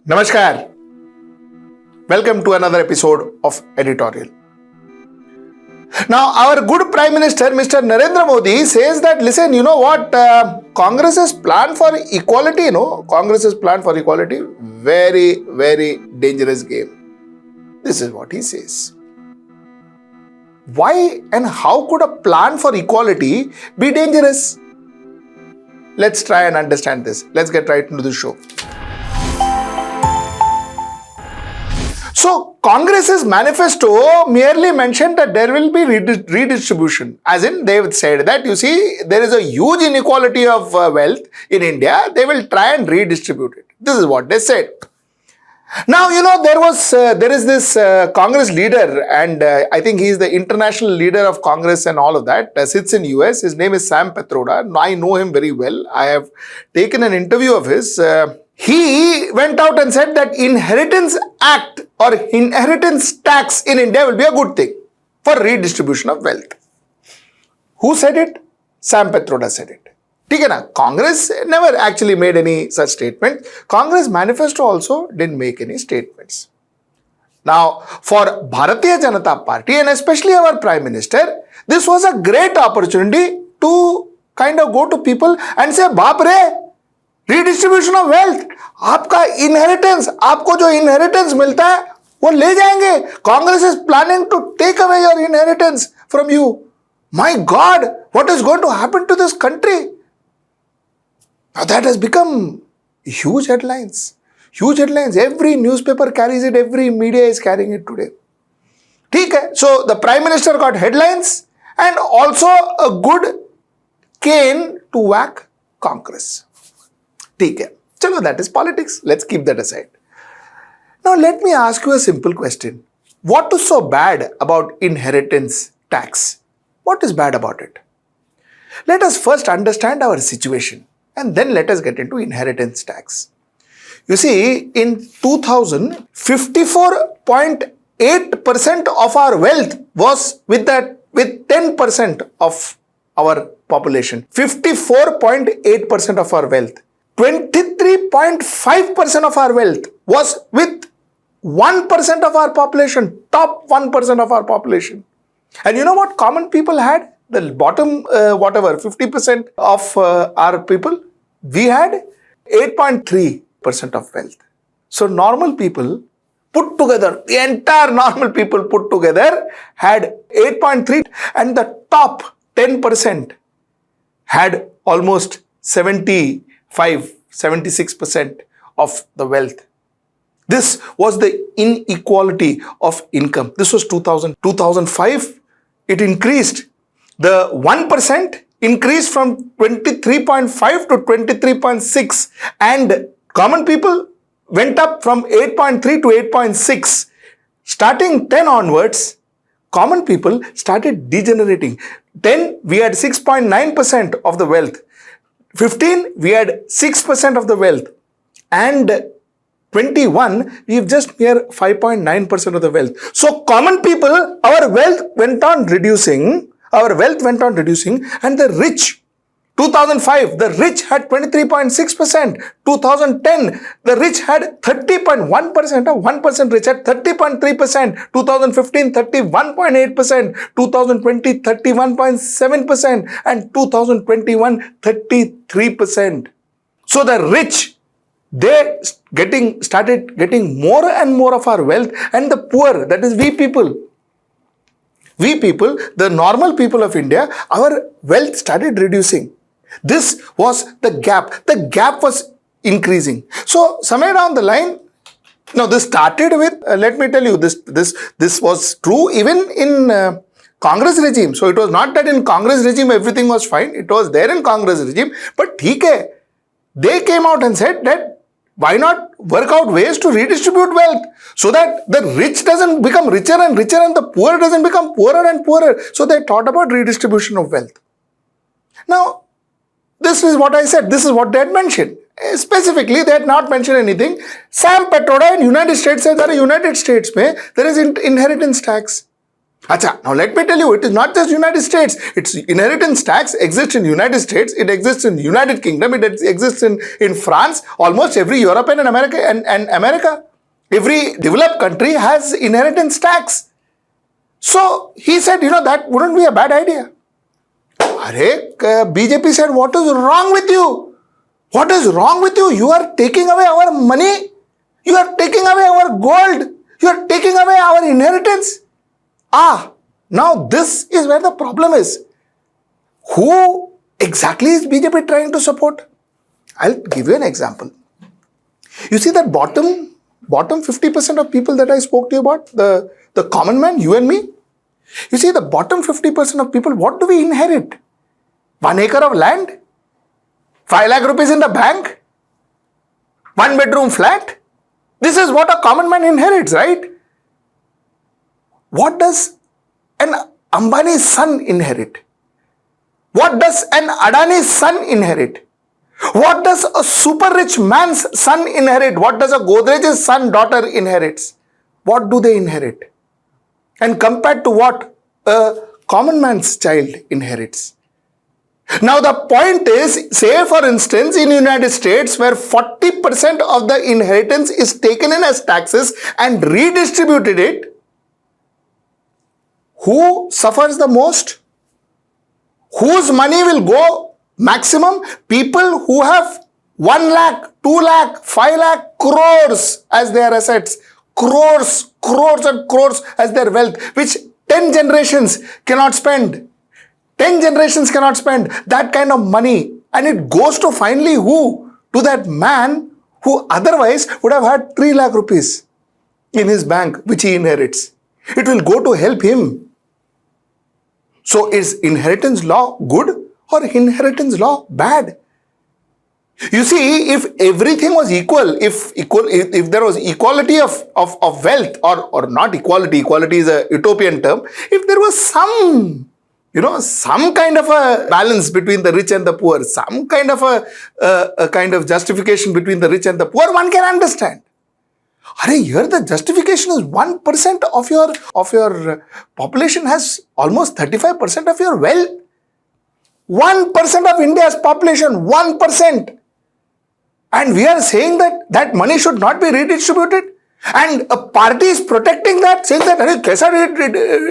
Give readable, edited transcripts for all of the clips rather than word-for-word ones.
Namaskar. Welcome to another episode of Editorial. Now, our good Prime Minister, Mr. Narendra Modi, says that, listen, you know what? Congress's plan for equality, Congress's plan for equality, very, very dangerous game. This is what he says. Why and how could a plan for equality be dangerous? Let's try and understand this. Let's get right into the show. So, Congress's manifesto merely mentioned that there will be redistribution. As in, they have said that, you see, there is a huge inequality of wealth in India. They will try and redistribute it. This is what they said. Now, there is this Congress leader, and I think he is the international leader of Congress and all of that, sits in US. His name is Sam Pitroda. I know him very well. I have taken an interview of his. He went out and said that Inheritance Act or inheritance tax in India will be a good thing for redistribution of wealth. Who said it? Sam Pitroda said it. Congress never actually made any such statement. Congress manifesto also didn't make any statements. Now, for Bharatiya Janata Party and especially our Prime Minister, this was a great opportunity to kind of go to people and say, Baap re, redistribution of wealth, आपका inheritance, आपको जो inheritance मिलता है वो ले जाएंगे. Congress is planning to take away your inheritance from you. My God, what is going to happen to this country? Now that has become huge headlines. Huge headlines. Every newspaper carries it. Every media is carrying it today. So the Prime Minister got headlines and also a good cane to whack Congress. Chalo, that is politics. Let's keep that aside. Now let me ask you a simple question. What is so bad about inheritance tax? What is bad about it? Let us first understand our situation and then let us get into inheritance tax. You see, in 2000, 54.8% of our wealth was with 10% of our population. 54.8% of our wealth. 23.5% of our wealth was with 1% of our population, top 1% of our population. And you know what common people had? The bottom, 50% of our people, we had 8.3% of wealth. So normal people put together, the entire normal people put together had 8.3 and the top 10% had almost 76% of the wealth. This was the inequality of income. This was 2000. 2005, it increased. The 1% increased from 23.5 to 23.6 and common people went up from 8.3 to 8.6. Starting 10 onwards, common people started degenerating. 10, we had 6.9% of the wealth. 15, we had 6% of the wealth. And 21, we've just mere 5.9% of the wealth. So common people, our wealth went on reducing. And the rich, 2005, the rich had 23.6%. 2010, the rich had 30.1%. 1% rich had 30.3%. 2015, 31.8%. 2020, 31.7%. And 2021, 33%. So the rich, they started getting more and more of our wealth, and the poor, that is we people, the normal people of India, our wealth started reducing. This was the gap. The gap was increasing. So somewhere down the line, now this started with, let me tell you, this was true even in Congress regime. So it was not that in Congress regime everything was fine. It was there in Congress regime. But they came out and said that why not work out ways to redistribute wealth so that the rich doesn't become richer and richer and the poor doesn't become poorer and poorer. So they thought about redistribution of wealth. Now, this is what I said. This is what they had mentioned. Specifically, they had not mentioned anything. Sam Pitroda in United States said that in United States, there is inheritance tax. Acha, now let me tell you, it is not just United States. Its inheritance tax exists in United States, it exists in United Kingdom, it exists in France, almost every European and America. Every developed country has inheritance tax. So he said, that wouldn't be a bad idea. BJP said, what is wrong with you? What is wrong with you? You are taking away our money. You are taking away our gold. You are taking away our inheritance. Now this is where the problem is. Who exactly is BJP trying to support? I'll give you an example. You see that bottom 50% of people that I spoke to you about, the common man, you and me. You see the bottom 50% of people, what do we inherit? 1 acre of land? 5 lakh rupees in the bank? 1 bedroom flat? This is what a common man inherits, right? What does an Ambani's son inherit? What does an Adani's son inherit? What does a super rich man's son inherit? What does a Godrej's son, daughter inherits? What do they inherit? And compared to what a common man's child inherits. Now the point is, say for instance in United States where 40% of the inheritance is taken in as taxes and redistributed it, who suffers the most? Whose money will go maximum? People who have 1 lakh, 2 lakh, 5 lakh crores as their assets. Crores and crores as their wealth, which 10 generations cannot spend. 10 generations cannot spend that kind of money. And it goes to finally who? To that man who otherwise would have had 3 lakh rupees in his bank, which he inherits. It will go to help him. So is inheritance law good or inheritance law bad? You see, if everything was equal, if there was equality of wealth, or not equality is a utopian term, if there was some kind of a balance between the rich and the poor, some kind of a kind of justification between the rich and the poor, one can understand. Here the justification is 1% of your population has almost 35% of your wealth. 1% of India's population, 1%. And we are saying that money should not be redistributed. And a party is protecting that, saying that,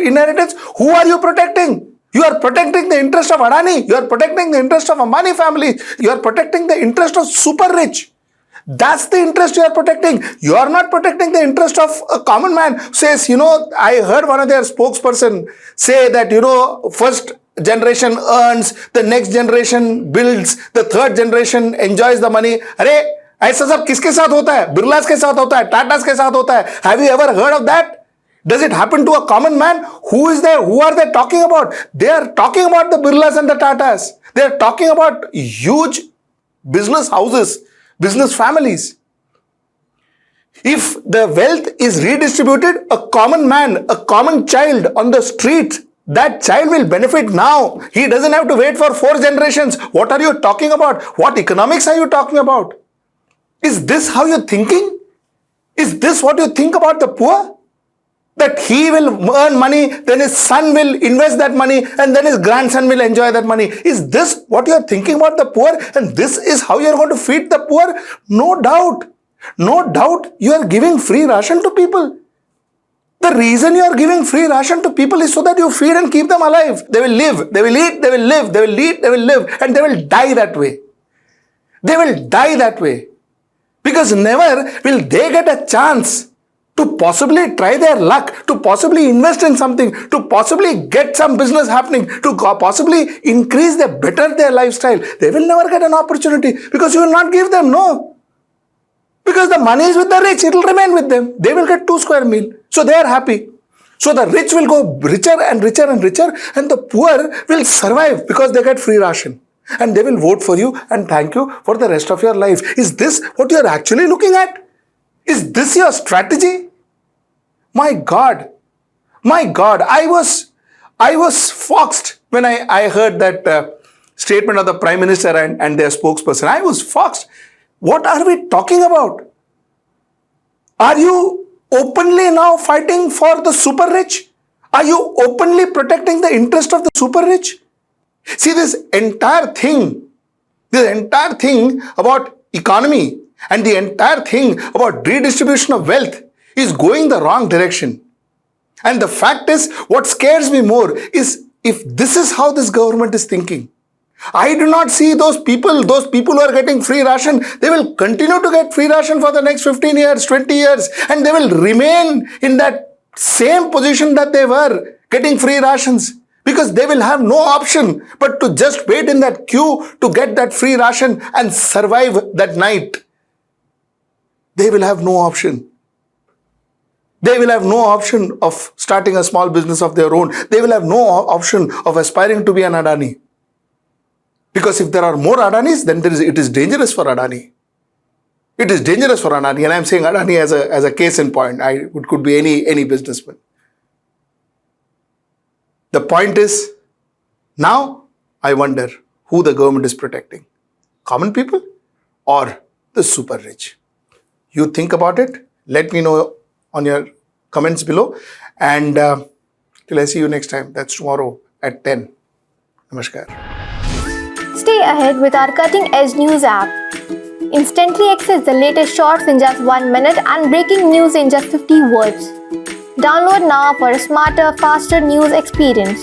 inheritance, who are you protecting? You are protecting the interest of Adani. You are protecting the interest of Ambani family. You are protecting the interest of super rich. That's the interest you are protecting. You are not protecting the interest of a common man who says, I heard one of their spokesperson say that, first generation earns, the next generation builds, the third generation enjoys the money. ऐसा सब किसके साथ होता है? बिरलास के साथ होता है, टाटास के साथ होता है. Have you ever heard of that? Does it happen to a common man? Who is there? Who are they talking about? They are talking about the Birlas and the Tatas. They are talking about huge business houses, business families. If the wealth is redistributed, a common man, a common child on the street, that child will benefit now. He doesn't have to wait for 4 generations. What are you talking about? What economics are you talking about? Is this how you're thinking? Is this what you think about the poor? That he will earn money, then his son will invest that money, and then his grandson will enjoy that money. Is this what you're thinking about the poor? And this is how you're going to feed the poor? No doubt. No doubt you are giving free ration to people. The reason you are giving free ration to people is so that you feed and keep them alive. They will live, they will eat, they will live, they will eat, they will live, and they will die that way. They will die that way. Because never will they get a chance to possibly try their luck, to possibly invest in something, to possibly get some business happening, to possibly increase better their lifestyle. They will never get an opportunity because you will not give them, no. Because the money is with the rich, it will remain with them. They will get 2 square meal. So they are happy. So the rich will go richer and richer and richer, and the poor will survive because they get free ration. And they will vote for you and thank you for the rest of your life. Is this what you are actually looking at? Is this your strategy? My God, I was foxed when I heard that statement of the Prime Minister and their spokesperson. I was foxed. What are we talking about? Are you openly now fighting for the super rich? Are you openly protecting the interest of the super rich? See, this entire thing about economy and the entire thing about redistribution of wealth is going the wrong direction. And the fact is, what scares me more is if this is how this government is thinking. I do not see those people who are getting free ration, they will continue to get free ration for the next 15 years, 20 years, and they will remain in that same position that they were, getting free rations, because they will have no option but to just wait in that queue to get that free ration and survive that night. They will have no option. They will have no option of starting a small business of their own. They will have no option of aspiring to be an Adani. Because if there are more Adanis, then it is dangerous for Adani. It is dangerous for Adani, and I am saying Adani as a case in point. It could be any businessman. The point is, now I wonder who the government is protecting. Common people or the super rich? You think about it. Let me know on your comments below. And till I see you next time, that's tomorrow at 10. Namaskar. Stay ahead with our cutting-edge news app. Instantly access the latest shorts in just 1 minute and breaking news in just 50 words. Download now for a smarter, faster news experience.